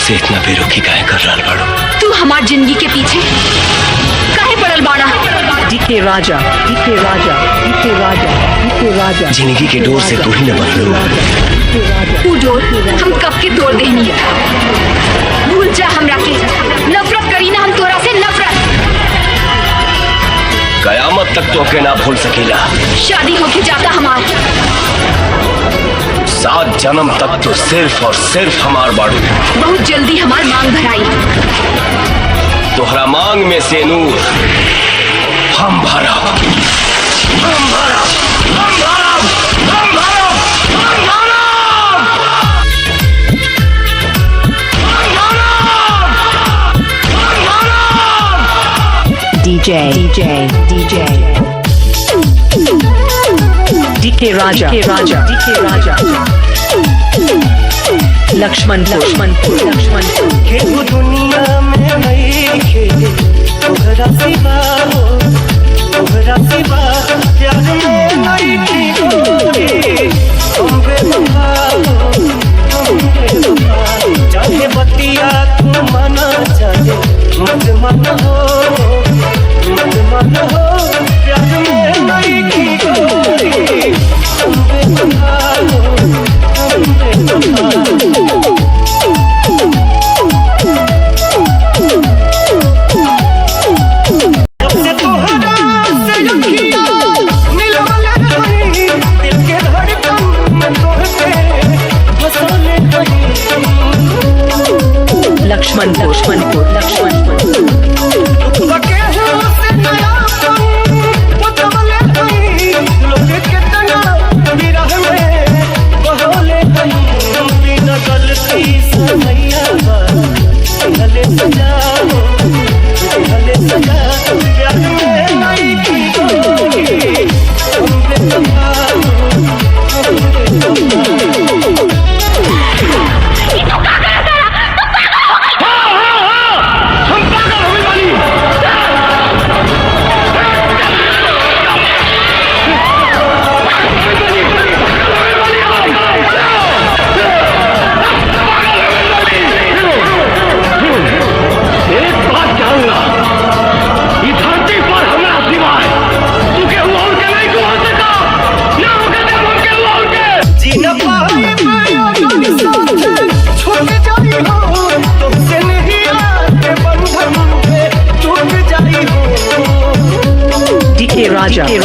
से इतना बेरुखी काहे कर रहा बाड़ो? तू हमार जिंदगी के पीछे काहे पड़ल बाड़ा? डीके राजा, डीके राजा, डीके राजा, डीके राजा। जिंदगी के डोर से तू ही न बदलू। तू डोर हम कब के तोड़ देनी। भूल जा हमरा के, नफरत करी ना हम तोरा से, नफरत। कयामत तक तो के ना भूल सकेला। शादी होके जाता हमार। 7 जन्म तक तो सिर्फ और सिर्फ हमार बाड़ू। बहुत जल्दी हमार मांग भराई। तोहरा मांग में से नूर हम भरा, हम भरा, हम भरा, हम भरा, हम भरा। DJ, DJ, DJ. डीके राजा, डीके राजा, डीके राजा। लक्ष्मणपुर, लक्ष्मणपुर, लक्ष्मणपुर। केहू दुनिया में नहीं खेले तोहरा सिवा हो, तोहरा सिवा प्यार में नहीं थी कोई। तुम बेवफा हो, तुम बेवफा। चाहे बतिया तू माना, चाहे मत माना हो, मत माना हो। प्यार में नहीं थी कोई। तुम बेवफा हो, तुम बेवफा। लक्ष्मणपुर, लक्ष्मणपुर, लक्ष्मणपुर। डीके राजा, डीके